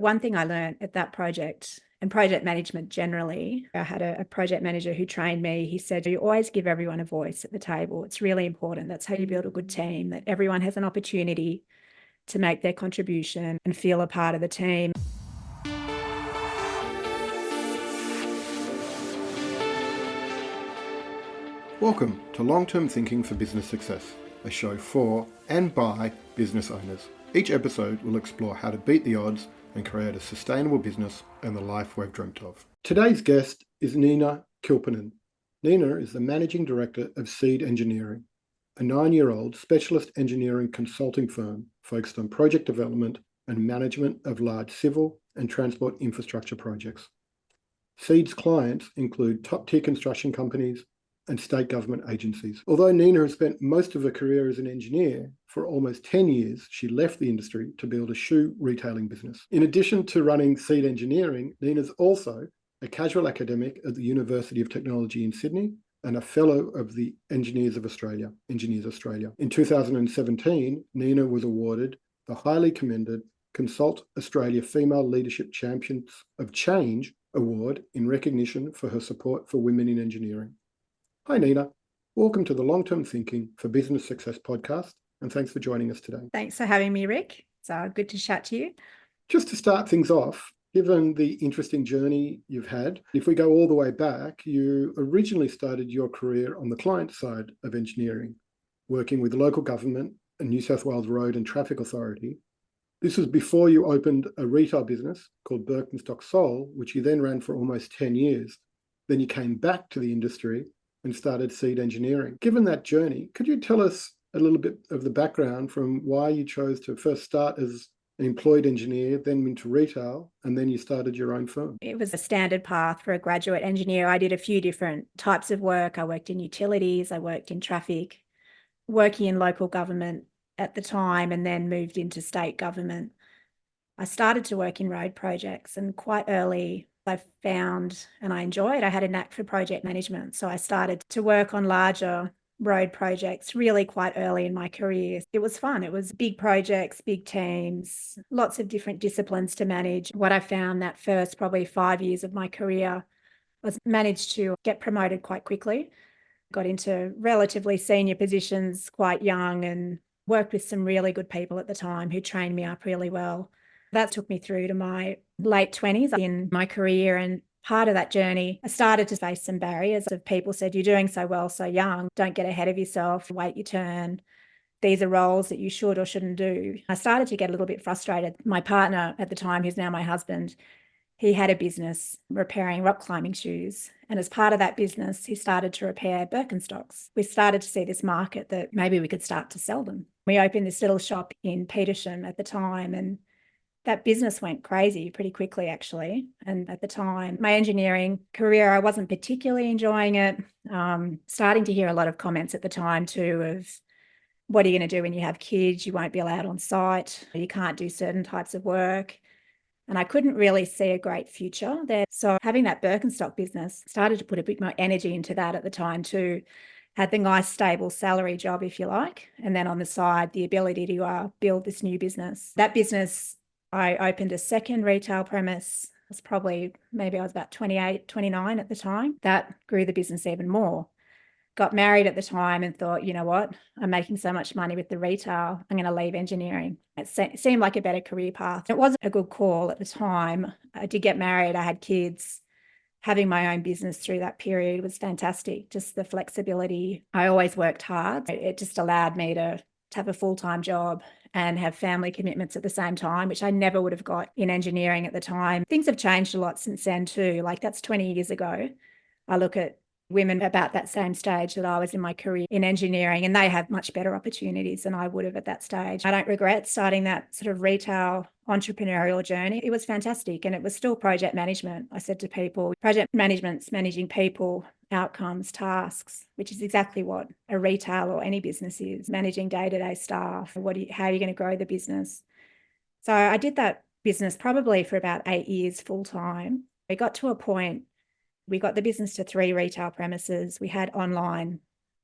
One thing I learned at that project and project management generally, I had a project manager who trained me. He said, you always give everyone a voice at the table. It's really important. That's how you build a good team, that everyone has an opportunity to make their contribution and feel a part of the team. Welcome to Long-Term Thinking for Business Success, a show for and by business owners. Each episode will explore how to beat the odds and create a sustainable business and the life we've dreamt of. Today's guest is Nina Kilpinen. Nina is the Managing Director of Seed Engineering, a 9-year-old specialist engineering consulting firm focused on project development and management of large civil and transport infrastructure projects. Seed's clients include top-tier construction companies and state government agencies. Although Nina has spent most of her career as an engineer, for almost 10 years, she left the industry to build a shoe retailing business. In addition to running Seed Engineering, Nina's also a casual academic at the University of Technology in Sydney and a fellow of the Engineers Australia. In 2017, Nina was awarded the highly commended Consult Australia Female Leadership Champions of Change Award in recognition for her support for women in engineering. Hi, Nina. Welcome to the Long-Term Thinking for Business Success podcast, and thanks for joining us today. Thanks for having me, Rick. It's good to chat to you. Just to start things off, given the interesting journey you've had, if we go all the way back, you originally started your career on the client side of engineering, working with the local government and New South Wales Road and Traffic Authority. This was before you opened a retail business called Birkenstock Soul, which you then ran for almost 10 years. Then you came back to the industry and started Seed Engineering. Given that journey, could you tell us a little bit of the background from why you chose to first start as an employed engineer, then into retail, and then you started your own firm? It was a standard path for a graduate engineer. I did a few different types of work. I worked in utilities, I worked in traffic, working in local government at the time, and then moved into state government. I started to work in road projects, and quite early I found, and I had a knack for project management. So I started to work on larger road projects really quite early in my career. It was fun. It was big projects, big teams, lots of different disciplines to manage. What I found that first probably 5 years of my career was managed to get promoted quite quickly, got into relatively senior positions quite young, and worked with some really good people at the time who trained me up really well. That took me through to my late 20s in my career, and part of that journey, I started to face some barriers of people said, you're doing so well, so young, don't get ahead of yourself, wait your turn. These are roles that you should or shouldn't do. I started to get a little bit frustrated. My partner at the time, who's now my husband, he had a business repairing rock climbing shoes. And as part of that business, he started to repair Birkenstocks. We started to see this market that maybe we could start to sell them. We opened this little shop in Petersham at the time, and that business went crazy pretty quickly, actually. And at the time, my engineering career, I wasn't particularly enjoying it. Starting to hear a lot of comments at the time too of, what are you going to do when you have kids? You won't be allowed on site. You can't do certain types of work. And I couldn't really see a great future there. So having that Birkenstock business, started to put a bit more energy into that at the time too. Had the nice stable salary job, if you like. And then on the side, the ability to build this new business. That business, I opened a second retail premise. It was maybe I was about 28, 29 at the time. That grew the business even more. Got married at the time and thought, you know what, I'm making so much money with the retail, I'm going to leave engineering. It seemed like a better career path. It wasn't a good call at the time. I did get married, I had kids. Having my own business through that period was fantastic. Just the flexibility. I always worked hard. It just allowed me to have a full-time job and have family commitments at the same time, which I never would have got in engineering at the time. Things have changed a lot since then too. Like that's 20 years ago. I look at women about that same stage that I was in my career in engineering, and they have much better opportunities than I would have at that stage. I don't regret starting that sort of retail entrepreneurial journey. It was fantastic, and it was still project management. I said to people, project management's managing people, outcomes, tasks, which is exactly what a retail or any business is, managing day-to-day staff. How are you going to grow the business? So I did that business probably for about 8 years full time. We got to a point, we got the business to 3 retail premises. We had online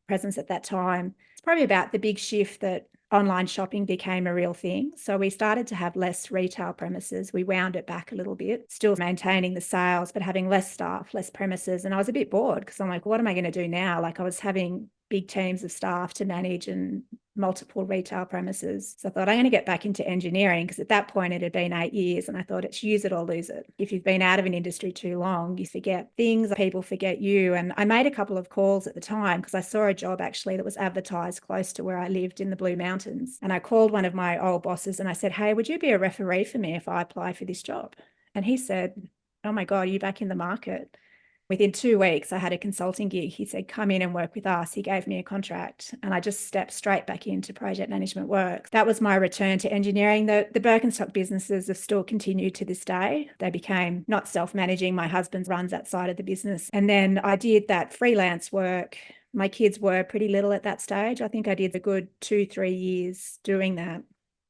presence at that time. It's probably about the big shift that online shopping became a real thing. So we started to have less retail premises. We wound it back a little bit, still maintaining the sales, but having less staff, less premises. And I was a bit bored because I'm like, what am I going to do now? Like I was having big teams of staff to manage and multiple retail premises. So I thought I'm going to get back into engineering because at that point it had been 8 years and I thought it's use it or lose it. If you've been out of an industry too long, you forget things, people forget you. And I made a couple of calls at the time because I saw a job actually that was advertised close to where I lived in the Blue Mountains. And I called one of my old bosses and I said, hey, would you be a referee for me if I apply for this job? And he said, oh my God, are you back in the market? Within 2 weeks, I had a consulting gig. He said, come in and work with us. He gave me a contract and I just stepped straight back into project management work. That was my return to engineering. The Birkenstock businesses have still continued to this day. They became not self-managing. My husband runs that side of the business. And then I did that freelance work. My kids were pretty little at that stage. I think I did a good 2-3 years doing that.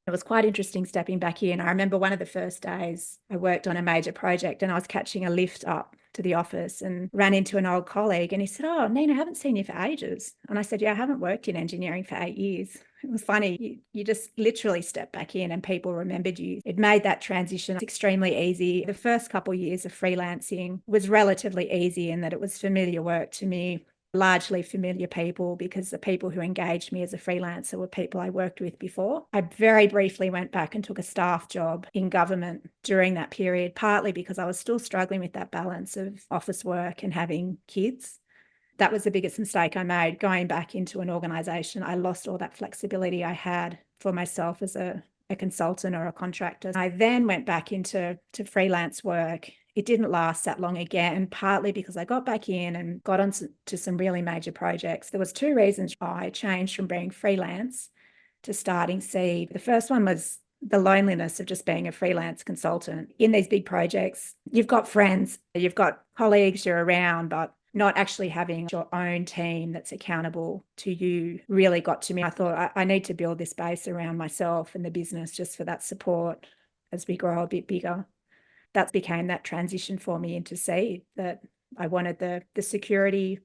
It was quite interesting stepping back in. I remember one of the first days I worked on a major project and I was catching a lift up to the office and ran into an old colleague and he said, oh, Nina, I haven't seen you for ages. And I said, yeah, I haven't worked in engineering for 8 years. It was funny. You just literally stepped back in and people remembered you. It made that transition extremely easy. The first couple of years of freelancing was relatively easy in that it was familiar work to me. Largely familiar people because the people who engaged me as a freelancer were people I worked with before. I very briefly went back and took a staff job in government during that period, partly because I was still struggling with that balance of office work and having kids. That was the biggest mistake I made, going back into an organisation. I lost all that flexibility I had for myself as a consultant or a contractor. I then went back into freelance work. It didn't last that long again, partly because I got back in and got on to some really major projects. There was 2 reasons I changed from being freelance to starting Seed. The first one was the loneliness of just being a freelance consultant. In these big projects, you've got friends, you've got colleagues, you're around, but not actually having your own team that's accountable to you really got to me. I thought I need to build this base around myself and the business just for that support as we grow a bit bigger. That became that transition for me into Seed, that I wanted the security.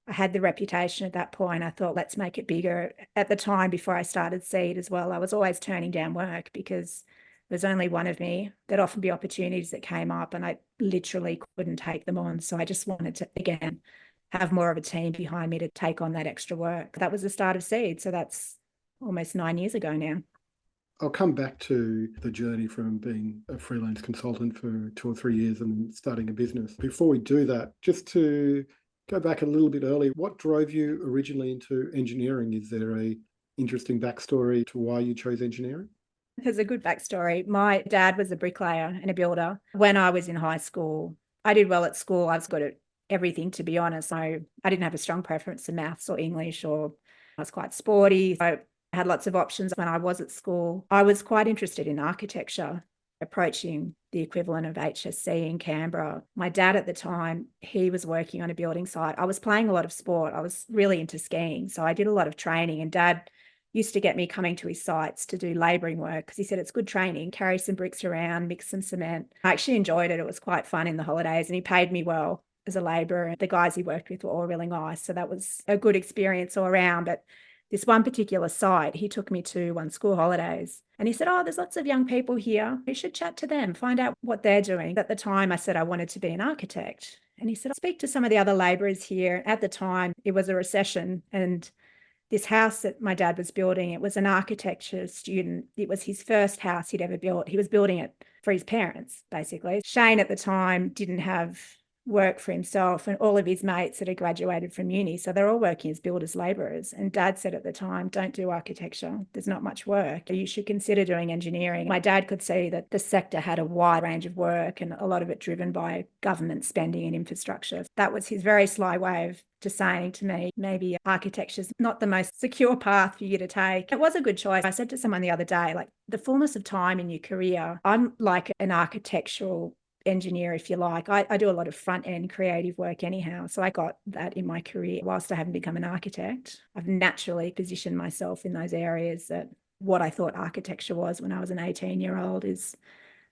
I had the reputation at that point. I thought, let's make it bigger. At the time, before I started Seed as well, I was always turning down work because there's only one of me. There'd often be opportunities that came up and I literally couldn't take them on. So I just wanted to, again, have more of a team behind me to take on that extra work. That was the start of Seed. So that's almost 9 years ago now. I'll come back to the journey from being a freelance consultant for 2 or 3 years and starting a business. Before we do that, just to go back a little bit early, what drove you originally into engineering? Is there a interesting backstory to why you chose engineering? There's a good backstory. My dad was a bricklayer and a builder. When I was in high school, I did well at school. I was good at everything, to be honest. I didn't have a strong preference for maths or English, or I was quite sporty. So I had lots of options when I was at school. I was quite interested in architecture, approaching the equivalent of HSC in Canberra. My dad at the time, he was working on a building site. I was playing a lot of sport. I was really into skiing. So I did a lot of training and Dad used to get me coming to his sites to do labouring work because he said it's good training, carry some bricks around, mix some cement. I actually enjoyed it. It was quite fun in the holidays and he paid me well as a labourer. The guys he worked with were all really nice. So that was a good experience all around. But this one particular site, he took me to on school holidays and he said, oh, there's lots of young people here. You should chat to them, find out what they're doing. At the time, I said I wanted to be an architect. And he said, I'll speak to some of the other labourers here. At the time, it was a recession and this house that my dad was building, it was an architecture student. It was his first house he'd ever built. He was building it for his parents, basically. Shane at the time didn't have work for himself and all of his mates that had graduated from uni. So they're all working as builders, labourers. And Dad said at the time, don't do architecture. There's not much work. You should consider doing engineering. My dad could see that the sector had a wide range of work and a lot of it driven by government spending and infrastructure. That was his very sly way of just saying to me, maybe architecture's not the most secure path for you to take. It was a good choice. I said to someone the other day, like the fullness of time in your career, I'm like an architectural engineer, if you like. I do a lot of front end creative work anyhow. So I got that in my career. Whilst I haven't become an architect, I've naturally positioned myself in those areas that what I thought architecture was when I was an 18-year-old is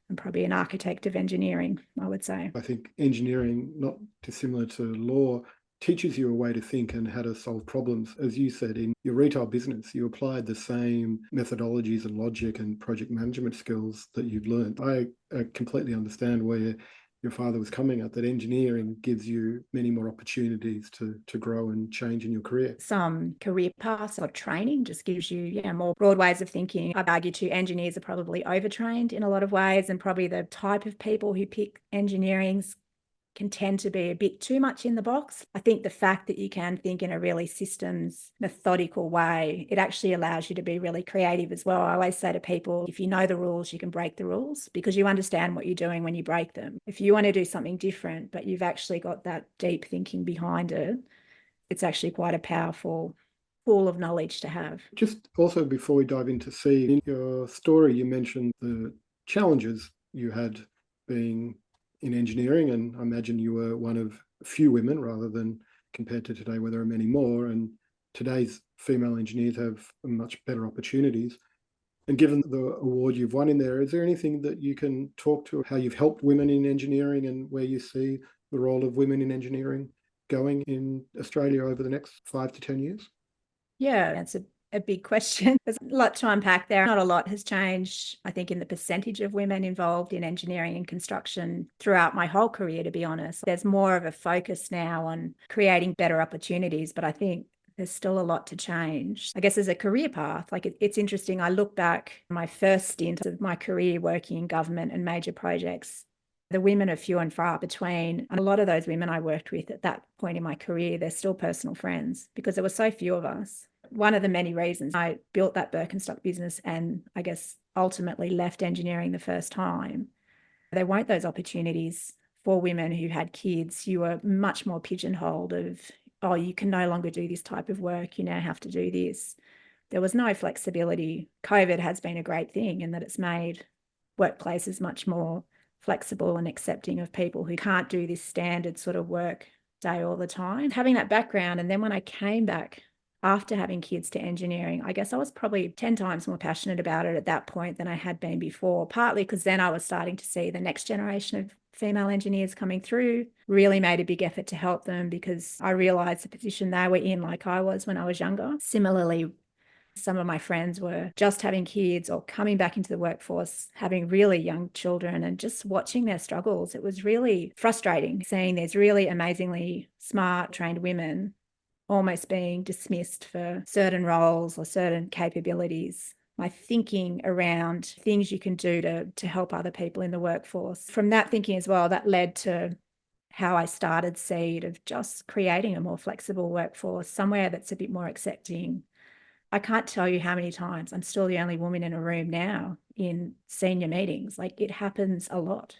I'm probably an architect of engineering, I would say. I think engineering, not dissimilar to law, teaches you a way to think and how to solve problems. As you said, in your retail business, you applied the same methodologies and logic and project management skills that you've learned. I completely understand where your father was coming at, that engineering gives you many more opportunities to grow and change in your career. Some career paths or training just gives you, more broad ways of thinking. I'd argue too, engineers are probably overtrained in a lot of ways, and probably the type of people who pick engineering can tend to be a bit too much in the box. I think the fact that you can think in a really systems, methodical way, it actually allows you to be really creative as well. I always say to people, if you know the rules, you can break the rules because you understand what you're doing when you break them. If you want to do something different, but you've actually got that deep thinking behind it, it's actually quite a powerful pool of knowledge to have. Just also before we dive into C, in your story, you mentioned the challenges you had being in engineering, and I imagine you were one of a few women rather than compared to today where there are many more, and today's female engineers have much better opportunities. And given the award you've won in there, is there anything that you can talk to how you've helped women in engineering and where you see the role of women in engineering going in Australia over the next 5 to 10 years? Yeah, that's a big question. There's a lot to unpack there. Not a lot has changed, I think, in the percentage of women involved in engineering and construction throughout my whole career, to be honest. There's more of a focus now on creating better opportunities, but I think there's still a lot to change. I guess as a career path, it's interesting. I look back my first stint of my career working in government and major projects. The women are few and far between. And a lot of those women I worked with at that point in my career, they're still personal friends because there were so few of us. One of the many reasons I built that Birkenstock business and I guess ultimately left engineering the first time, there weren't those opportunities for women who had kids. You were much more pigeonholed of, oh, you can no longer do this type of work. You now have to do this. There was no flexibility. COVID has been a great thing in that it's made workplaces much more flexible and accepting of people who can't do this standard sort of work day all the time. Having that background, and then when I came back after having kids to engineering, I guess I was probably 10 times more passionate about it at that point than I had been before, partly because then I was starting to see the next generation of female engineers coming through, really made a big effort to help them because I realised the position they were in like I was when I was younger. Similarly, some of my friends were just having kids or coming back into the workforce, having really young children and just watching their struggles. It was really frustrating seeing these really amazingly smart, trained women almost being dismissed for certain roles or certain capabilities. My thinking around things you can do to help other people in the workforce. From that thinking as well, that led to how I started Seed of just creating a more flexible workforce, somewhere that's a bit more accepting. I can't tell you how many times I'm still the only woman in a room now in senior meetings. Like it happens a lot.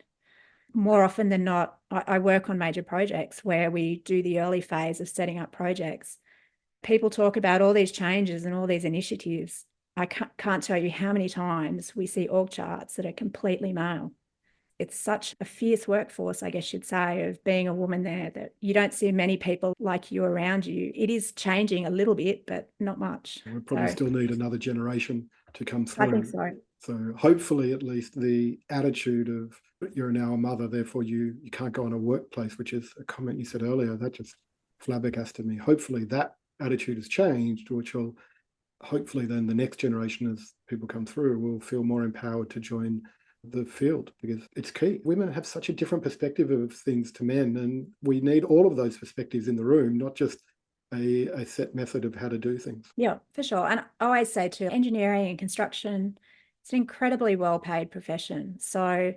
More often than not, I work on major projects where we do the early phase of setting up projects. People talk about all these changes and all these initiatives. I can't tell you how many times we see org charts that are completely male. It's such a fierce workforce, I guess you'd say, of being a woman there that you don't see many people like you around you. It is changing a little bit, but not much. We probably still need another generation to come through. I think so. So hopefully at least the attitude of you're now a mother, therefore you can't go on a workplace, which is a comment you said earlier, that just flabbergasted me. Hopefully that attitude has changed, which will hopefully then the next generation as people come through will feel more empowered to join the field because it's key. Women have such a different perspective of things to men, and we need all of those perspectives in the room, not just a set method of how to do things. Yeah, for sure. And I always say too, engineering and construction, it's an incredibly well-paid profession. So,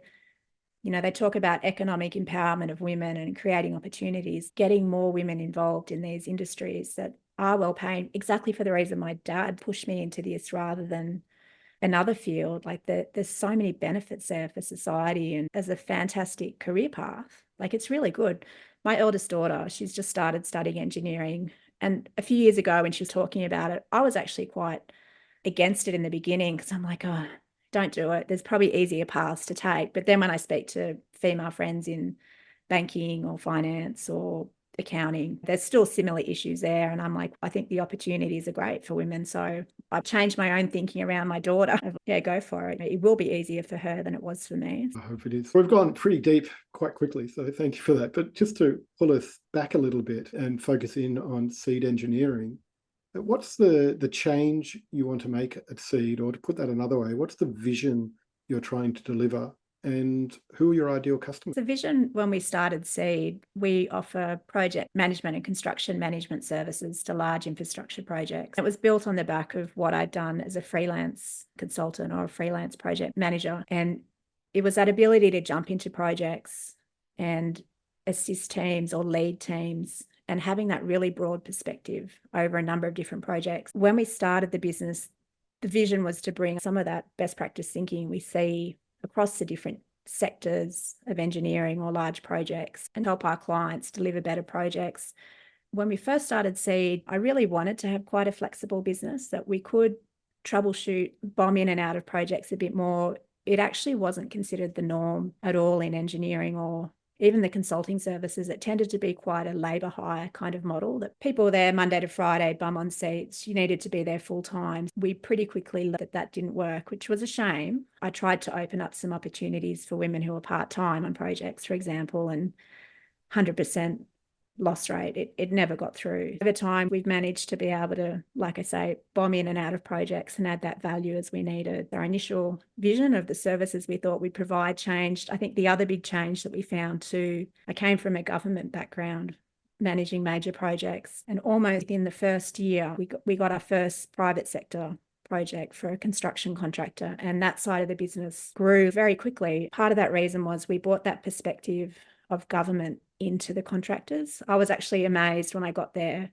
they talk about economic empowerment of women and creating opportunities, getting more women involved in these industries that are well-paid, exactly for the reason my dad pushed me into this rather than another field. Like there's so many benefits there for society and as a fantastic career path. Like it's really good. My eldest daughter, she's just started studying engineering. And a few years ago when she was talking about it, I was actually quite against it in the beginning because I'm like, oh, don't do it. There's probably easier paths to take. But then when I speak to female friends in banking or finance or accounting. There's still similar issues there. And I'm like, I think the opportunities are great for women. So I've changed my own thinking around my daughter. Yeah, go for it. It will be easier for her than it was for me. I hope it is. We've gone pretty deep quite quickly, so thank you for that. But just to pull us back a little bit and focus in on seed engineering, what's the change you want to make at Seed, or to put that another way, what's the vision you're trying to deliver, and who are your ideal customers? The vision when we started Seed, we offer project management and construction management services to large infrastructure projects. It was built on the back of what I'd done as a freelance consultant or a freelance project manager. And it was that ability to jump into projects and assist teams or lead teams, and having that really broad perspective over a number of different projects. When we started the business, the vision was to bring some of that best practice thinking we see across the different sectors of engineering or large projects and help our clients deliver better projects. When we first started Seed, I really wanted to have quite a flexible business that we could troubleshoot, bomb in and out of projects a bit more. It actually wasn't considered the norm at all in engineering or even the consulting services. It tended to be quite a labour hire kind of model, that people were there Monday to Friday, bum on seats. You needed to be there full time. We pretty quickly learned that didn't work, which was a shame. I tried to open up some opportunities for women who were part-time on projects, for example, and 100% loss rate. It never got through. Over time, we've managed to be able to, like I say, bomb in and out of projects and add that value as we needed. Our initial vision of the services we thought we'd provide changed. I think the other big change that we found too, I came from a government background, managing major projects, and almost in the first year, we got our first private sector project for a construction contractor, and that side of the business grew very quickly. Part of that reason was we brought that perspective of government into the contractors. I was actually amazed when I got there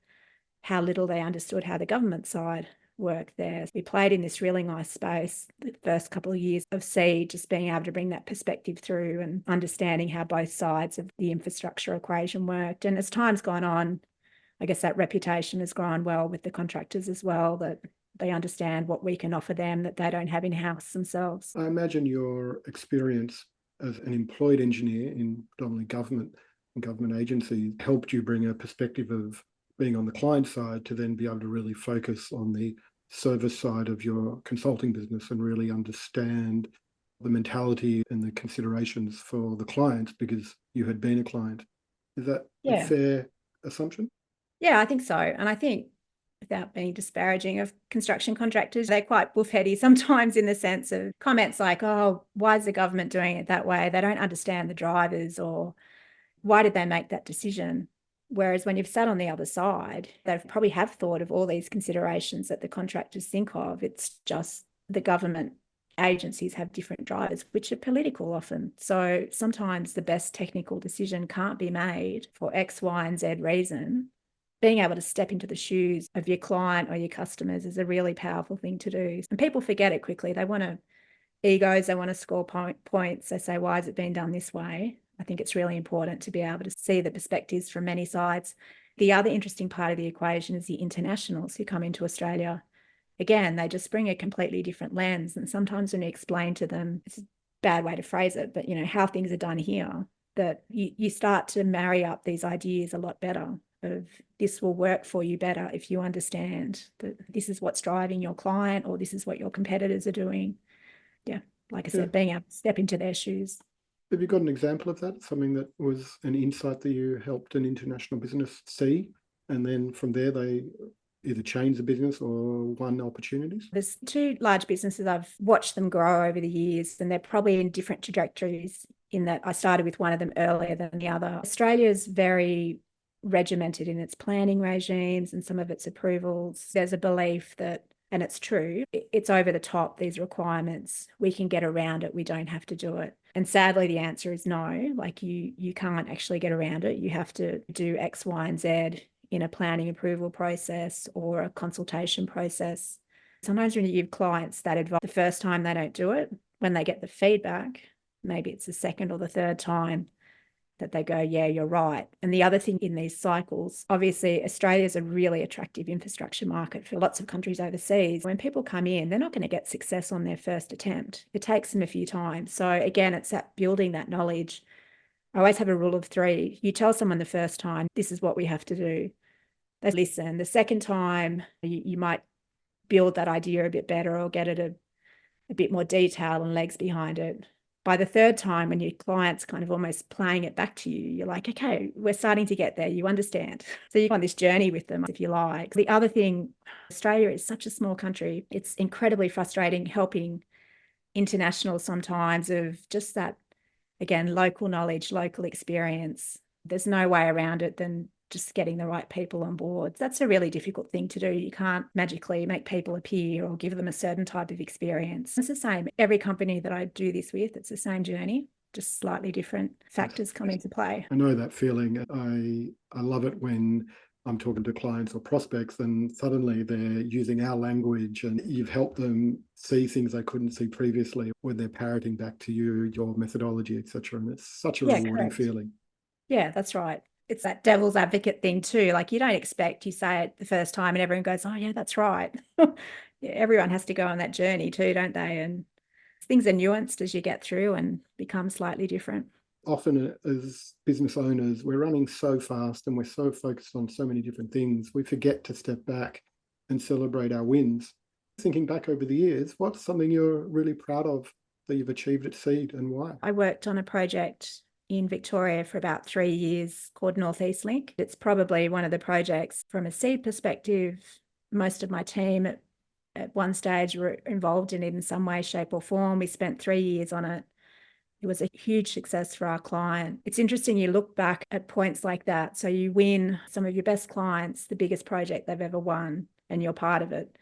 how little they understood how the government side worked there. We played in this really nice space the first couple of years of Seed, just being able to bring that perspective through and understanding how both sides of the infrastructure equation worked. And as time's gone on, I guess that reputation has grown well with the contractors as well, that they understand what we can offer them that they don't have in-house themselves. I imagine your experience as an employed engineer in predominantly government and government agencies helped you bring a perspective of being on the client side to then be able to really focus on the service side of your consulting business and really understand the mentality and the considerations for the clients because you had been a client. Is that a fair assumption? Yeah, I think so. And I think, without being disparaging of construction contractors, they're quite buffheady sometimes in the sense of comments like, oh, why is the government doing it that way? They don't understand the drivers, or why did they make that decision? Whereas when you've sat on the other side, they probably have thought of all these considerations that the contractors think of. It's just the government agencies have different drivers, which are political often. So sometimes the best technical decision can't be made for X, Y, and Z reason. Being able to step into the shoes of your client or your customers is a really powerful thing to do. And people forget it quickly. They want to egos, they want to score points. They say, why has it been done this way? I think it's really important to be able to see the perspectives from many sides. The other interesting part of the equation is the internationals who come into Australia. Again, they just bring a completely different lens. And sometimes when you explain to them, it's a bad way to phrase it, but how things are done here, that you start to marry up these ideas a lot better. Of this will work for you better if you understand that this is what's driving your client or this is what your competitors are doing. Yeah, like I said, being able to step into their shoes. Have you got an example of that? Something that was an insight that you helped an international business see, and then from there they either change the business or won opportunities? There's two large businesses I've watched them grow over the years, and they're probably in different trajectories in that I started with one of them earlier than the other. Australia is very regimented in its planning regimes and some of its approvals. There's a belief that, and it's true, it's over the top, these requirements. We can get around it. We don't have to do it. And sadly, the answer is no. Like you can't actually get around it. You have to do X, Y, and Z in a planning approval process or a consultation process. Sometimes when you give clients that advice the first time, they don't do it. When they get the feedback, maybe it's the second or the third time, that they go, yeah, you're right. And the other thing in these cycles, obviously Australia is a really attractive infrastructure market for lots of countries overseas. When people come in, they're not going to get success on their first attempt. It takes them a few times. So again, it's that building that knowledge I always have a rule of 3. You tell someone the first time, this is what we have to do. They listen. The second time, you might build that idea a bit better or get it a bit more detail and legs behind it. By the third time, when your client's kind of almost playing it back to you, you're like, okay, we're starting to get there. You understand. So you go on this journey with them, if you like. The other thing, Australia is such a small country. It's incredibly frustrating helping internationals sometimes of just that, again, local knowledge, local experience. There's no way around it than just getting the right people on board. That's a really difficult thing to do. You can't magically make people appear or give them a certain type of experience. It's the same. Every company that I do this with, it's the same journey, just slightly different factors come into play. I know that feeling. I love it when I'm talking to clients or prospects and suddenly they're using our language and you've helped them see things they couldn't see previously when they're parroting back to you, your methodology, etc. And it's such a rewarding correct. feeling. Yeah, that's right. It's that devil's advocate thing too. Like you don't expect, you say it the first time and everyone goes, oh yeah, that's right. Yeah, everyone has to go on that journey too, don't they? And things are nuanced as you get through and become slightly different. Often as business owners, we're running so fast and we're so focused on so many different things, we forget to step back and celebrate our wins. Thinking back over the years, what's something you're really proud of that you've achieved at Seed and why? I worked on a project in Victoria for about 3 years called Northeast Link. It's probably one of the projects from a Seed perspective. Most of my team at one stage were involved in it in some way, shape or form. We spent 3 years on it. It was a huge success for our client. It's interesting, you look back at points like that. So you win some of your best clients, the biggest project they've ever won, and you're part of it.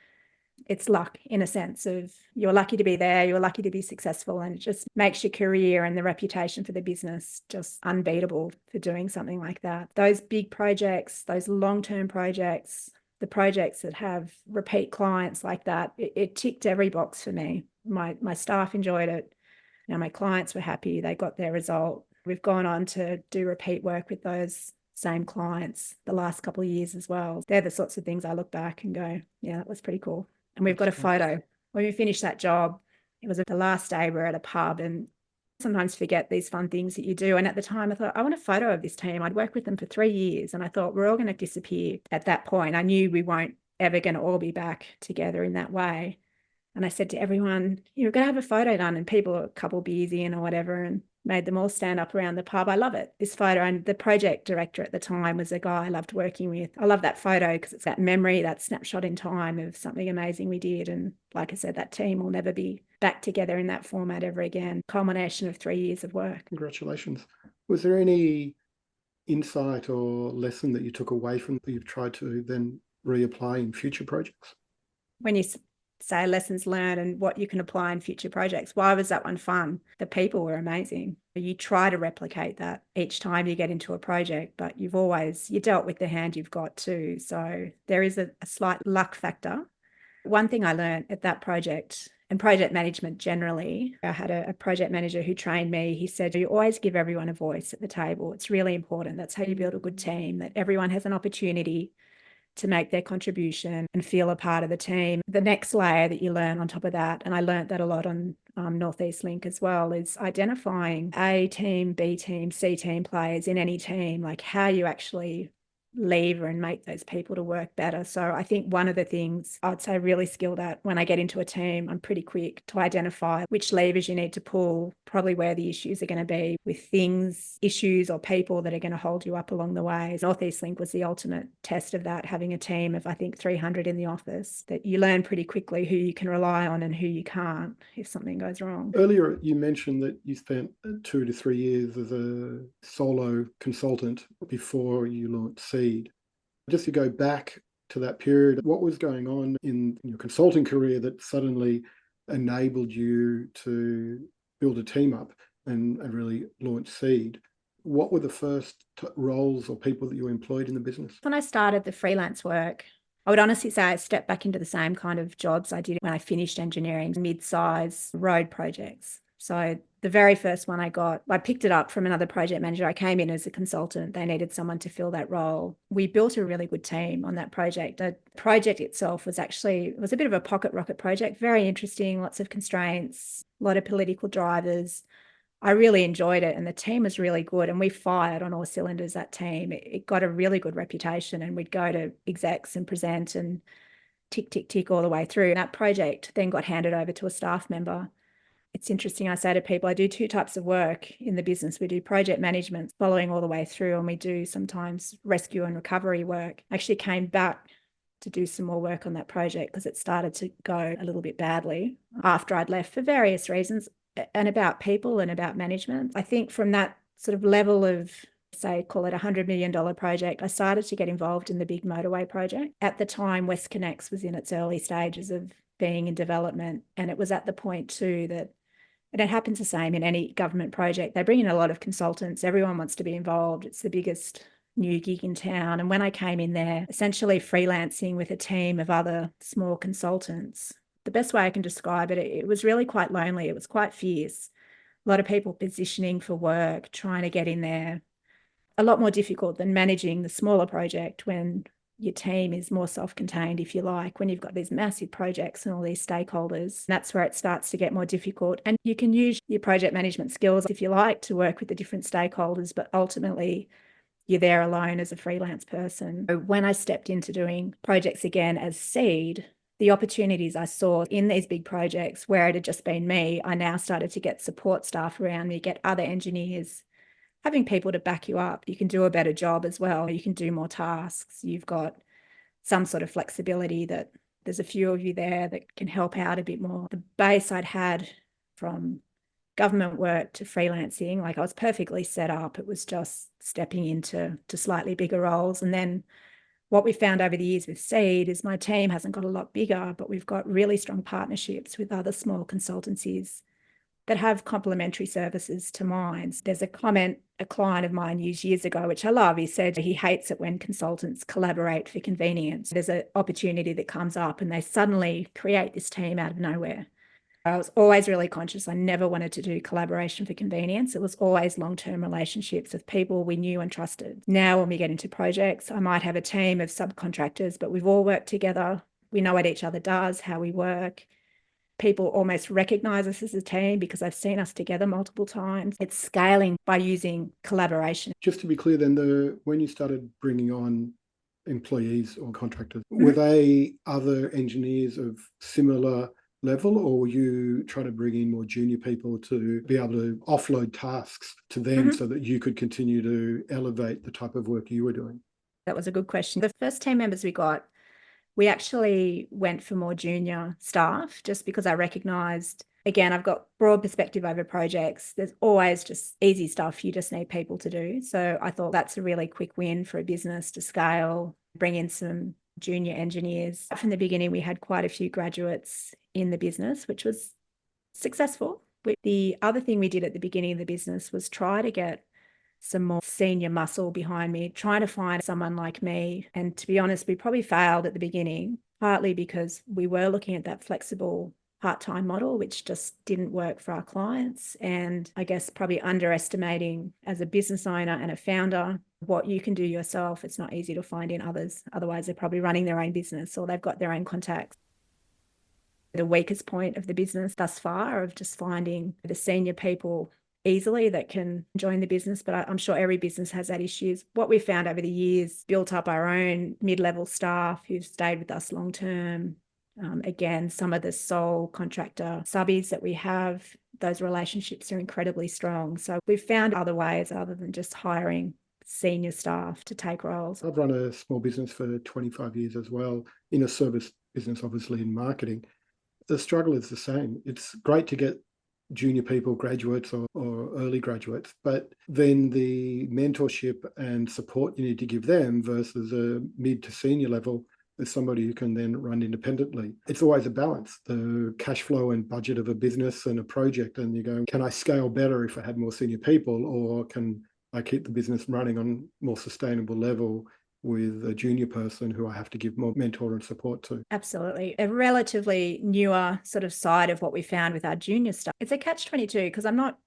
It's luck in a sense of you're lucky to be there, you're lucky to be successful, and it just makes your career and the reputation for the business just unbeatable for doing something like that. Those big projects, those long-term projects, the projects that have repeat clients like that, it ticked every box for me. My staff enjoyed it. Now my clients were happy, they got their result. We've gone on to do repeat work with those same clients the last couple of years as well. They're the sorts of things I look back and go, yeah, that was pretty cool. And we've got a photo. When we finished that job, it was the last day we were at a pub, and sometimes forget these fun things that you do. And at the time I thought, I want a photo of this team. I'd worked with them for 3 years and I thought we're all going to disappear at that point. I knew we weren't ever going to all be back together in that way. And I said to everyone, you're going to have a photo done, and people a couple beers in or whatever, and made them all stand up around the pub. I love it, this photo. And the project director at the time was a guy I loved working with. I love that photo because it's that memory, that snapshot in time of something amazing we did. And like I said, that team will never be back together in that format ever again. Culmination of 3 years of work. Congratulations. Was there any insight or lesson that you took away from that you've tried to then reapply in future projects? When you say lessons learned and what you can apply in future projects, why was that one fun? The people were amazing. You try to replicate that each time you get into a project, but you dealt with the hand you've got too. So there is a slight luck factor. One thing I learned at that project, and project management generally, I had a project manager who trained me. He said, you always give everyone a voice at the table. It's really important. That's how you build a good team, that everyone has an opportunity to make their contribution and feel a part of the team. The next layer that you learn on top of that, and I learned that a lot on Northeast Link as well, is identifying A team, B team, C team players in any team, like how you actually lever and make those people to work better. So I think one of the things I'd say really skilled at when I get into a team, I'm pretty quick to identify which levers you need to pull, probably where the issues are going to be with things, issues or people that are going to hold you up along the way. Northeast Link was the ultimate test of that, having a team of, I think, 300 in the office, that you learn pretty quickly who you can rely on and who you can't if something goes wrong. Earlier, you mentioned that you spent 2 to 3 years as a solo consultant before you launched Seed. Just to go back to that period, what was going on in your consulting career that suddenly enabled you to build a team up and really launch Seed? What were the first roles or people that you employed in the business? When I started the freelance work, I would honestly say I stepped back into the same kind of jobs I did when I finished engineering, mid-size road projects. So the very first one I picked it up from another project manager. I came in as a consultant. They needed someone to fill that role. We built a really good team on that project. The project itself was a bit of a pocket rocket project, very interesting, lots of constraints, a lot of political drivers, I really enjoyed it, and the team was really good, and we fired on all cylinders, that team. It got a really good reputation, and we'd go to execs and present and tick, tick, tick all the way through. And that project then got handed over to a staff member. It's interesting, I say to people, I do two types of work in the business. We do project management, following all the way through, and we do sometimes rescue and recovery work. I actually came back to do some more work on that project because it started to go a little bit badly after I'd left for various reasons, and about people and about management. I think from that sort of level of, say, call it $100 million project, I started to get involved in the big motorway project. At the time, WestConnex was in its early stages of being in development, and it was at the point too that, and it happens the same in any government project, they bring in a lot of consultants. Everyone wants to be involved. It's the biggest new gig in town. And when I came in there, essentially freelancing with a team of other small consultants, the best way I can describe it, it was really quite lonely. It was quite fierce. A lot of people positioning for work, trying to get in there. A lot more difficult than managing the smaller project when your team is more self-contained, if you like, when you've got these massive projects and all these stakeholders. That's where it starts to get more difficult. And you can use your project management skills, if you like, to work with the different stakeholders, but ultimately you're there alone as a freelance person. When I stepped into doing projects again as seed, the opportunities I saw in these big projects where it had just been me, I now started to get support staff around me, get other engineers, having people to back you up. You can do a better job as well. You can do more tasks. You've got some sort of flexibility that there's a few of you there that can help out a bit more. The base I'd had from government work to freelancing, like I was perfectly set up. It was just stepping into slightly bigger roles. And then what we found over the years with Seed is my team hasn't got a lot bigger, but we've got really strong partnerships with other small consultancies that have complementary services to mine. There's a comment a client of mine used years ago, which I love. He said he hates it when consultants collaborate for convenience. There's an opportunity that comes up and they suddenly create this team out of nowhere. I was always really conscious. I never wanted to do collaboration for convenience. It was always long-term relationships with people we knew and trusted. Now, when we get into projects, I might have a team of subcontractors, but we've all worked together. We know what each other does, how we work. People almost recognize us as a team because they've seen us together multiple times. It's scaling by using collaboration. Just to be clear then, when you started bringing on employees or contractors, were they other engineers of similar level, or were you trying to bring in more junior people to be able to offload tasks to them so that you could continue to elevate the type of work you were doing? That was a good question. The first team members we got, we actually went for more junior staff just because I recognised, again, I've got broad perspective over projects. There's always just easy stuff you just need people to do. So I thought that's a really quick win for a business to scale, bring in some junior engineers. From the beginning, we had quite a few graduates in the business, which was successful. The other thing we did at the beginning of the business was try to get some more senior muscle behind me, trying to find someone like me. And to be honest, we probably failed at the beginning, partly because we were looking at that flexible part-time model, which just didn't work for our clients. And I guess probably underestimating as a business owner and a founder what you can do yourself. It's not easy to find in others. Otherwise, they're probably running their own business or they've got their own contacts. The weakest point of the business thus far of just finding the senior people easily that can join the business, but I'm sure every business has that issues. What we found over the years, built up our own mid-level staff who've stayed with us long term. Again, some of the sole contractor subbies that we have, those relationships are incredibly strong. So we've found other ways other than just hiring senior staff to take roles. I've run a small business for 25 years as well, in a service business, obviously in marketing. The struggle is the same. It's great to get junior people, graduates or early graduates, but then the mentorship and support you need to give them versus a mid to senior level is somebody who can then run independently. It's always a balance, the cash flow and budget of a business and a project. And you go, can I scale better if I had more senior people, or can I keep the business running on more sustainable level with a junior person who I have to give more mentor and support to? Absolutely. A relatively newer sort of side of what we found with our junior stuff. It's a catch-22 because I'm not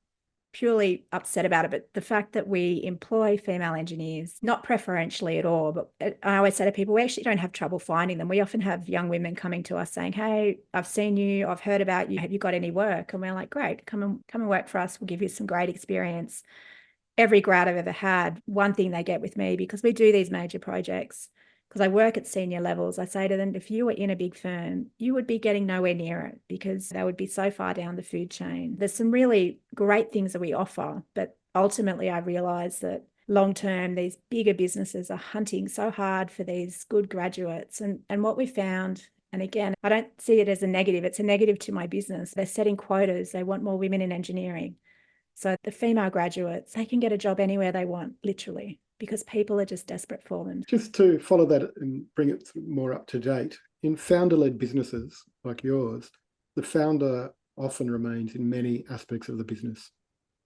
purely upset about it, but the fact that we employ female engineers, not preferentially at all, but I always say to people, we actually don't have trouble finding them. We often have young women coming to us saying, hey, I've seen you, I've heard about you, have you got any work? And we're like, great, come and work for us. We'll give you some great experience. Every grad I've ever had, one thing they get with me, because we do these major projects, because I work at senior levels, I say to them, if you were in a big firm, you would be getting nowhere near it because they would be so far down the food chain. There's some really great things that we offer, but ultimately I realize that long term, these bigger businesses are hunting so hard for these good graduates. And what we found, and again, I don't see it as a negative, it's a negative to my business. They're setting quotas. They want more women in engineering. So the female graduates, they can get a job anywhere they want, literally, because people are just desperate for them. Just to follow that and bring it more up to date, in founder-led businesses like yours, the founder often remains in many aspects of the business.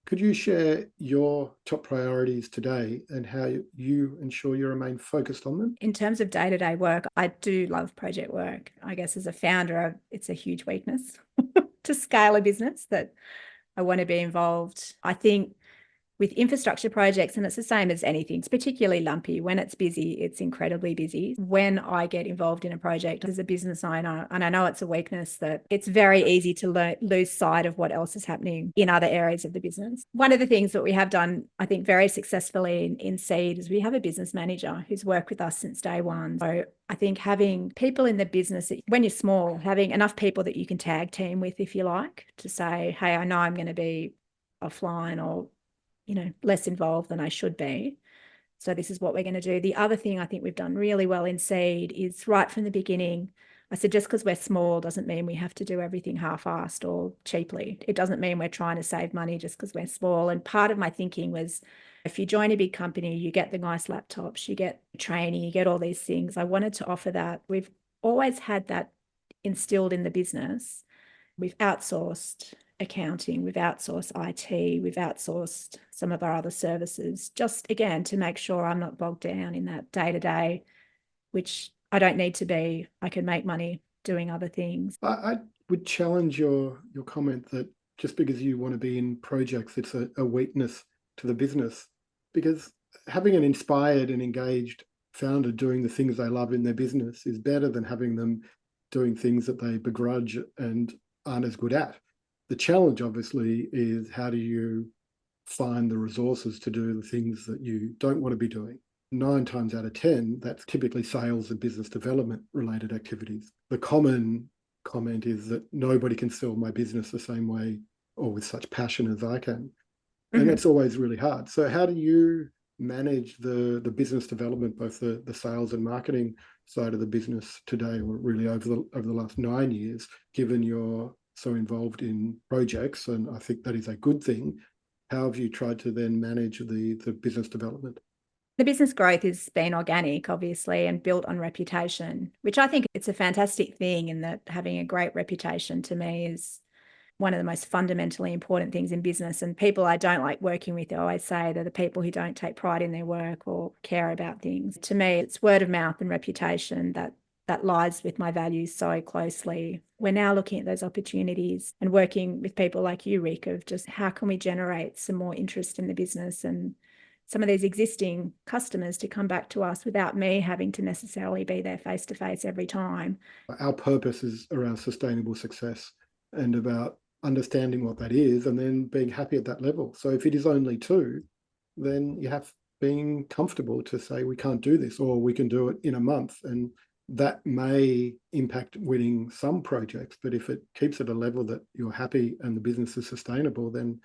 Could you share your top priorities today and how you ensure you remain focused on them? In terms of day-to-day work, I do love project work. I guess as a founder, it's a huge weakness to scale a business that I want to be involved. I think with infrastructure projects, and it's the same as anything, it's particularly lumpy. When it's busy, it's incredibly busy. When I get involved in a project as a business owner, and I know it's a weakness, that it's very easy to lose sight of what else is happening in other areas of the business. One of the things that we have done, I think, very successfully in Seed is we have a business manager who's worked with us since day one. So I think having people in the business, when you're small, having enough people that you can tag team with, if you like, to say, hey, I know I'm going to be offline or less involved than I should be. So this is what we're going to do. The other thing I think we've done really well in Seed is right from the beginning, I said, just because we're small doesn't mean we have to do everything half-assed or cheaply. It doesn't mean we're trying to save money just because we're small. And part of my thinking was, if you join a big company, you get the nice laptops, you get training, you get all these things. I wanted to offer that. We've always had that instilled in the business. We've outsourced accounting, we've outsourced IT, we've outsourced some of our other services, just again, to make sure I'm not bogged down in that day-to-day, which I don't need to be. I can make money doing other things. I would challenge your comment that just because you want to be in projects, it's a weakness to the business, because having an inspired and engaged founder doing the things they love in their business is better than having them doing things that they begrudge and aren't as good at. The challenge, obviously, is how do you find the resources to do the things that you don't want to be doing? 9 times out of 10, that's typically sales and business development related activities. The common comment is that nobody can sell my business the same way or with such passion as I can. And that's always really hard. So how do you manage the business development, both the sales and marketing side of the business today, or really over the last 9 years, given you're so involved in projects, and I think that is a good thing. How have you tried to then manage the business development? The business growth has been organic, obviously, and built on reputation, which I think it's a fantastic thing, in that having a great reputation to me is one of the most fundamentally important things in business. And people I don't like working with, I always say, they're the people who don't take pride in their work or care about things. To me, it's word of mouth and reputation that lies with my values so closely. We're now looking at those opportunities and working with people like you, Rick, of just how can we generate some more interest in the business and some of these existing customers to come back to us without me having to necessarily be there face-to-face every time. Our purpose is around sustainable success and about understanding what that is and then being happy at that level. So if it is only 2, then you have being comfortable to say we can't do this, or we can do it in a month. And that may impact winning some projects, but if it keeps at a level that you're happy and the business is sustainable, then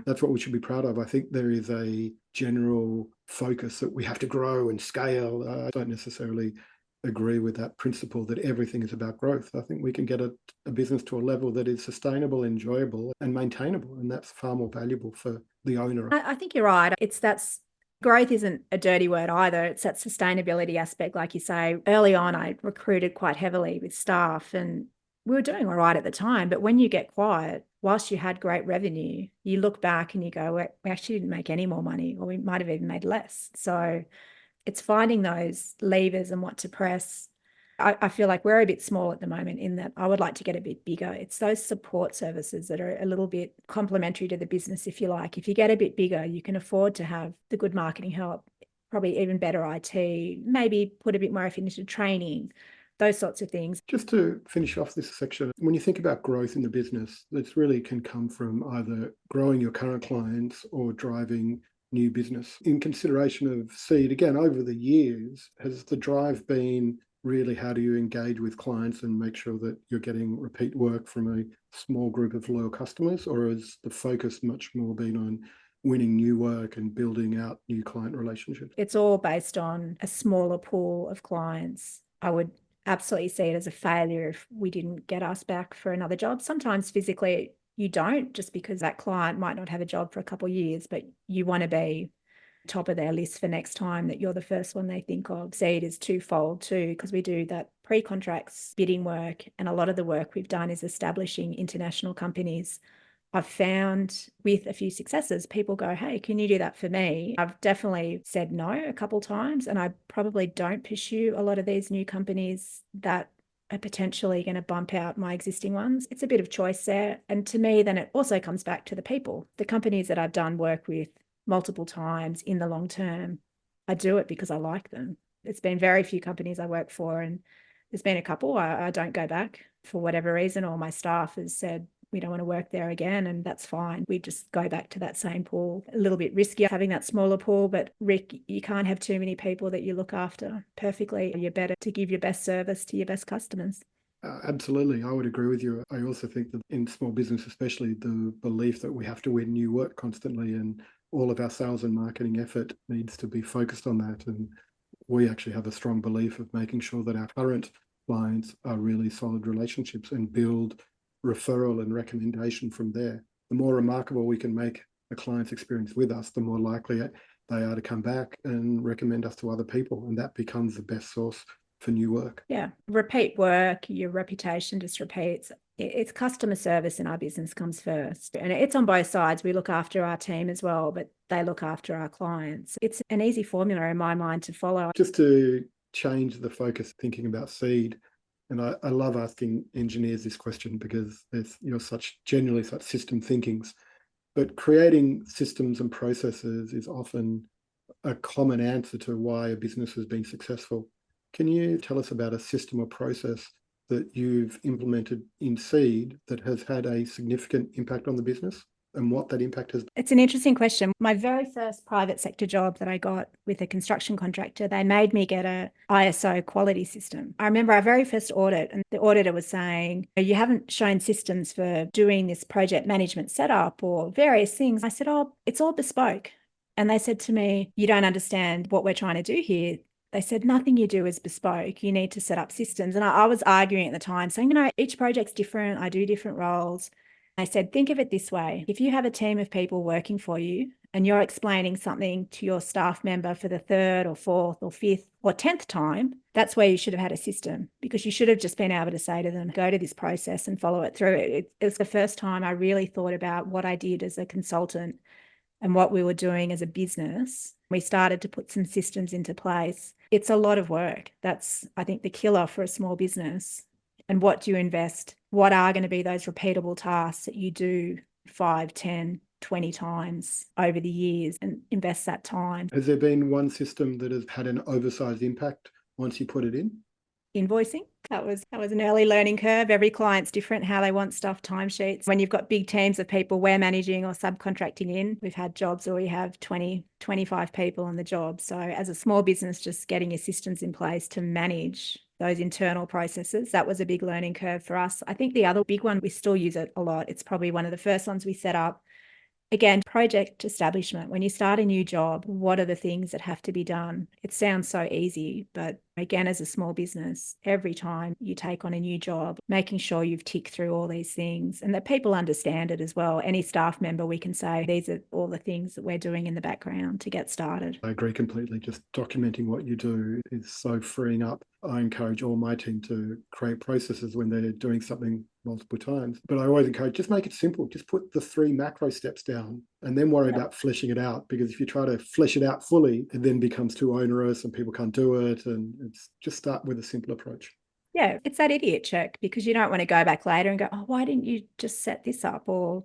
that's what we should be proud of. I think there is a general focus that we have to grow and scale. I don't necessarily agree with that principle that everything is about growth. I think we can get a business to a level that is sustainable, enjoyable, and maintainable, and that's far more valuable for the owner. I think you're right. Growth isn't a dirty word either. It's that sustainability aspect. Like you say, early on, I recruited quite heavily with staff and we were doing all right at the time. But when you get quiet, whilst you had great revenue, you look back and you go, we actually didn't make any more money, or we might have even made less. So it's finding those levers and what to press. I feel like we're a bit small at the moment in that I would like to get a bit bigger. It's those support services that are a little bit complementary to the business, if you like. If you get a bit bigger, you can afford to have the good marketing help, probably even better IT, maybe put a bit more effort into training, those sorts of things. Just to finish off this section, when you think about growth in the business, this really can come from either growing your current clients or driving new business. In consideration of seed, again, over the years, has the drive been really how do you engage with clients and make sure that you're getting repeat work from a small group of loyal customers, or has the focus much more been on winning new work and building out new client relationships? It's all based on a smaller pool of clients. I would absolutely see it as a failure if we didn't get us back for another job. Sometimes physically you don't, just because that client might not have a job for a couple of years, but you want to be top of their list for next time, that you're the first one they think of. Seed is twofold too, because we do that pre-contracts bidding work, and a lot of the work we've done is establishing international companies. I've found with a few successes, people go, hey, can you do that for me? I've definitely said no a couple times, and I probably don't pursue a lot of these new companies that are potentially going to bump out my existing ones. It's a bit of choice there. And to me, then it also comes back to the people. The companies that I've done work with multiple times in the long term, I do it because I like them. It's been very few companies I work for, and there's been a couple I don't go back for whatever reason, or my staff has said, we don't want to work there again, and that's fine. We just go back to that same pool. A little bit riskier having that smaller pool, but Rick, you can't have too many people that you look after perfectly. You're better to give your best service to your best customers. Absolutely. I would agree with you. I also think that in small business, especially, the belief that we have to win new work constantly, and all of our sales and marketing effort needs to be focused on that. And we actually have a strong belief of making sure that our current clients are really solid relationships and build referral and recommendation from there. The more remarkable we can make a client's experience with us, the more likely they are to come back and recommend us to other people. And that becomes the best source for new work. Yeah. Repeat work, your reputation just repeats. It's customer service in our business comes first. And it's on both sides. We look after our team as well, but they look after our clients. It's an easy formula in my mind to follow. Just to change the focus, thinking about seed, and I love asking engineers this question because you're generally such system thinkings, but creating systems and processes is often a common answer to why a business has been successful. Can you tell us about a system or process that you've implemented in seed that has had a significant impact on the business, and what that impact has been? It's an interesting question. My very first private sector job that I got with a construction contractor, they made me get a ISO quality system. I remember our very first audit, and the auditor was saying, you haven't shown systems for doing this project management setup or various things. I said, oh, it's all bespoke. And they said to me, you don't understand what we're trying to do here. They said, nothing you do is bespoke. You need to set up systems. And I was arguing at the time saying, each project's different. I do different roles. I said, think of it this way. If you have a team of people working for you and you're explaining something to your staff member for the third or fourth or fifth or 10th time, that's where you should have had a system, because you should have just been able to say to them, go to this process and follow it through. It was the first time I really thought about what I did as a consultant and what we were doing as a business. We started to put some systems into place. It's a lot of work. That's, I think, the killer for a small business. And what do you invest? What are going to be those repeatable tasks that you do 5, 10, 20 times over the years, and invest that time? Has there been one system that has had an oversized impact once you put it in? Invoicing. That was an early learning curve. Every client's different, how they want stuff, timesheets. When you've got big teams of people we're managing or subcontracting in, we've had jobs where we have 20, 25 people on the job. So as a small business, just getting your systems in place to manage those internal processes, that was a big learning curve for us. I think the other big one, we still use it a lot. It's probably one of the first ones we set up. Again, project establishment. When you start a new job, what are the things that have to be done? It sounds so easy, but again, as a small business, every time you take on a new job, making sure you've ticked through all these things and that people understand it as well. Any staff member, we can say, these are all the things that we're doing in the background to get started. I agree completely. Just documenting what you do is so freeing up. I encourage all my team to create processes when they're doing something multiple times. But I always encourage, just make it simple. Just put the 3 macro steps down and then worry about fleshing it out. Because if you try to flesh it out fully, it then becomes too onerous and people can't do it. And it's just start with a simple approach. Yeah, it's that idiot check because you don't want to go back later and go, oh, why didn't you just set this up? Or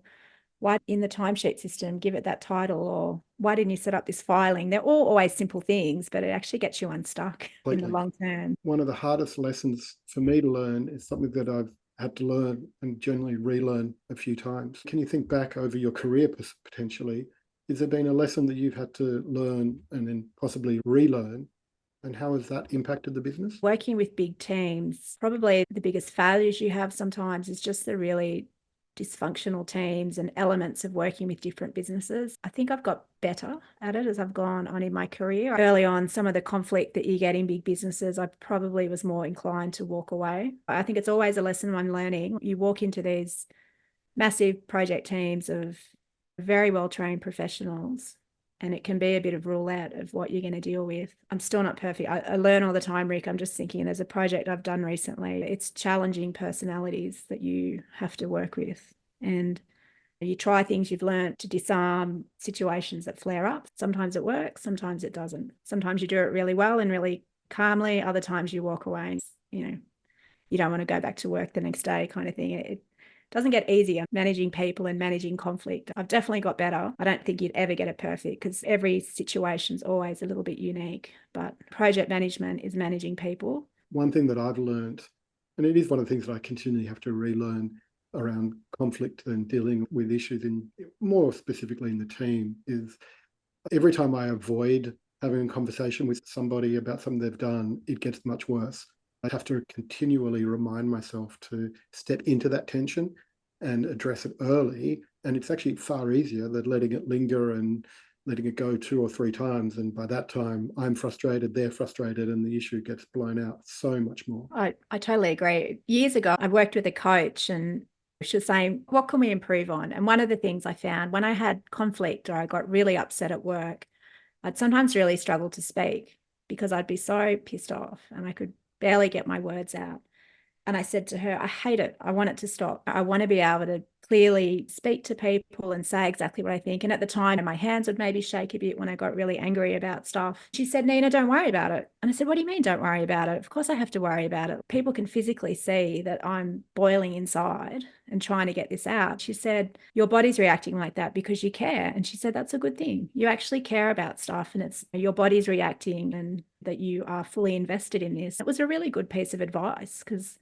why in the timesheet system give it that title? Or why didn't you set up this filing? They're all always simple things, but it actually gets you unstuck in the Completely. long term. One of the hardest lessons for me to learn is something that I've had to learn and generally relearn a few times. Can you think back over your career potentially? Has there been a lesson that you've had to learn and then possibly relearn? And how has that impacted the business? Working with big teams, probably the biggest failures you have sometimes is just the really dysfunctional teams and elements of working with different businesses. I think I've got better at it as I've gone on in my career. Early on, some of the conflict that you get in big businesses, I probably was more inclined to walk away. I think it's always a lesson I'm learning. You walk into these massive project teams of very well-trained professionals, and it can be a bit of roulette of what you're going to deal with. I'm still not perfect. I learn all the time, Rick. I'm just thinking there's a project I've done recently. It's challenging personalities that you have to work with. And you try things you've learned to disarm situations that flare up. Sometimes it works, sometimes it doesn't. Sometimes you do it really well and really calmly. Other times you walk away and, you don't want to go back to work the next day kind of thing. It doesn't get easier managing people and managing conflict. I've definitely got better. I don't think you'd ever get it perfect because every situation's always a little bit unique. But project management is managing people. One thing that I've learned, and it is one of the things that I continually have to relearn around conflict and dealing with issues in more specifically in the team, is every time I avoid having a conversation with somebody about something they've done, it gets much worse. I have to continually remind myself to step into that tension and address it early. And it's actually far easier than letting it linger and letting it go 2 or 3 times. And by that time, I'm frustrated, they're frustrated, and the issue gets blown out so much more. I totally agree. Years ago, I worked with a coach and she was saying, what can we improve on? And one of the things I found when I had conflict or I got really upset at work, I'd sometimes really struggle to speak because I'd be so pissed off and I could barely get my words out. And I said to her, I hate it. I want it to stop. I want to be able to clearly speak to people and say exactly what I think. And at the time, my hands would maybe shake a bit when I got really angry about stuff. She said, Nina, don't worry about it. And I said, what do you mean don't worry about it? Of course I have to worry about it. People can physically see that I'm boiling inside and trying to get this out. She said, your body's reacting like that because you care. And she said, that's a good thing. You actually care about stuff and it's your body's reacting and that you are fully invested in this. It was a really good piece of advice because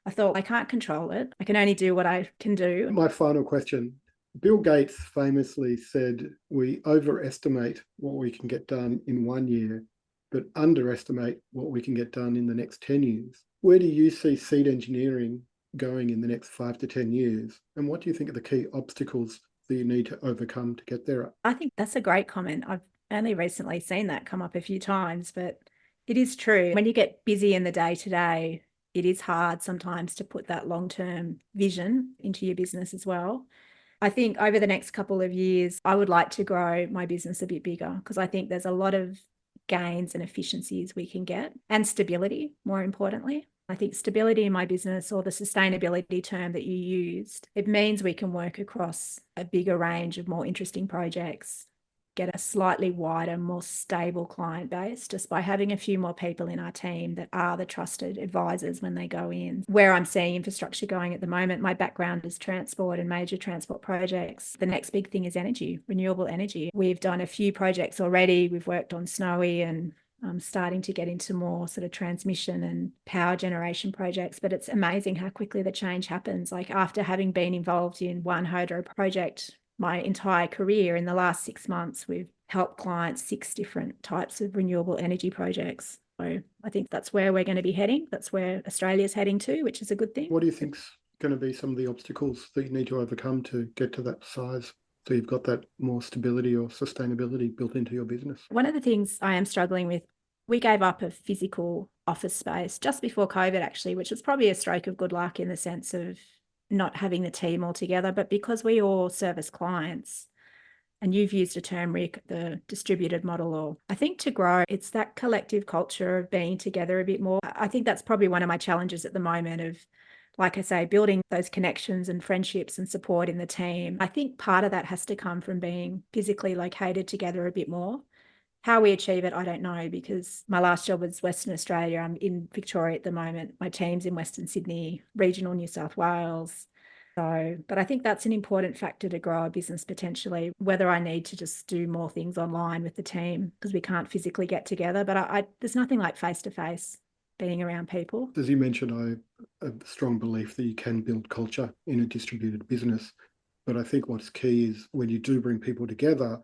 I thought, I can't control it. I can only do what I can do. My final question. Bill Gates famously said, we overestimate what we can get done in 1 year, but underestimate what we can get done in the next 10 years. Where do you see seed engineering going in the next 5 to 10 years? And what do you think are the key obstacles that you need to overcome to get there? I think that's a great comment. I've only recently seen that come up a few times, but it is true. When you get busy in the day-to-day, it is hard sometimes to put that long-term vision into your business as well. I think over the next couple of years, I would like to grow my business a bit bigger because I think there's a lot of gains and efficiencies we can get and stability, more importantly. I think stability in my business, or the sustainability term that you used, it means we can work across a bigger range of more interesting projects, get a slightly wider, more stable client base just by having a few more people in our team that are the trusted advisors when they go in. Where I'm seeing infrastructure going at the moment, my background is transport and major transport projects. The next big thing is energy, renewable energy. We've done a few projects already. We've worked on Snowy and starting to get into more sort of transmission and power generation projects, but it's amazing how quickly the change happens. Like after having been involved in one hydro project my entire career, in the last 6 months, we've helped clients 6 different types of renewable energy projects. So I think that's where we're going to be heading. That's where Australia's heading to, which is a good thing. What do you think's going to be some of the obstacles that you need to overcome to get to that size, so you've got that more stability or sustainability built into your business? One of the things I am struggling with, we gave up a physical office space just before COVID, actually, which was probably a stroke of good luck in the sense of not having the team all together. But because we all service clients, and you've used a term, Rick, the distributed model, or I think to grow, it's that collective culture of being together a bit more. I think that's probably one of my challenges at the moment of, like I say, building those connections and friendships and support in the team. I think part of that has to come from being physically located together a bit more. How we achieve it, I don't know, because my last job was Western Australia. I'm in Victoria at the moment. My team's in Western Sydney, regional New South Wales. So, but I think that's an important factor to grow a business potentially, whether I need to just do more things online with the team because we can't physically get together. But there's nothing like face-to-face being around people. As you mentioned, I have a strong belief that you can build culture in a distributed business. But I think what's key is when you do bring people together,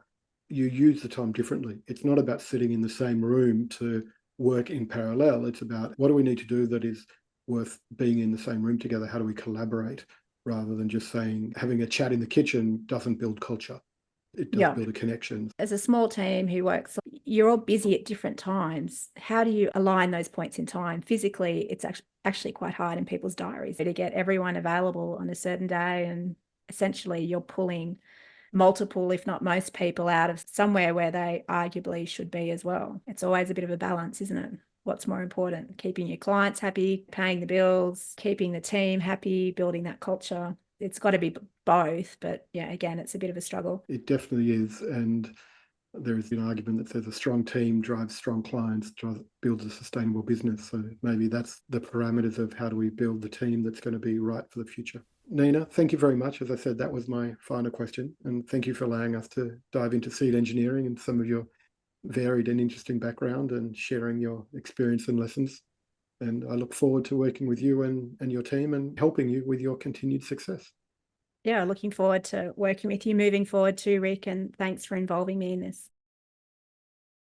you use the time differently. It's not about sitting in the same room to work in parallel. It's about what do we need to do that is worth being in the same room together? How do we collaborate? Rather than just saying having a chat in the kitchen doesn't build culture. It does build a connection. As a small team who works, you're all busy at different times. How do you align those points in time? Physically, it's actually quite hard in people's diaries to get everyone available on a certain day. And essentially, you're pulling multiple, if not most people out of somewhere where they arguably should be as well. It's always a bit of a balance, isn't it? What's more important? Keeping your clients happy, paying the bills, keeping the team happy, building that culture. It's got to be both, but yeah, again, it's a bit of a struggle. It definitely is. And there is an argument that says a strong team drives strong clients, builds a sustainable business. So maybe that's the parameters of how do we build the team that's going to be right for the future. Nina, thank you very much. As I said, that was my final question. And thank you for allowing us to dive into seed engineering and some of your varied and interesting background and sharing your experience and lessons. And I look forward to working with you and your team and helping you with your continued success. Yeah, looking forward to working with you moving forward too, Rick, and thanks for involving me in this.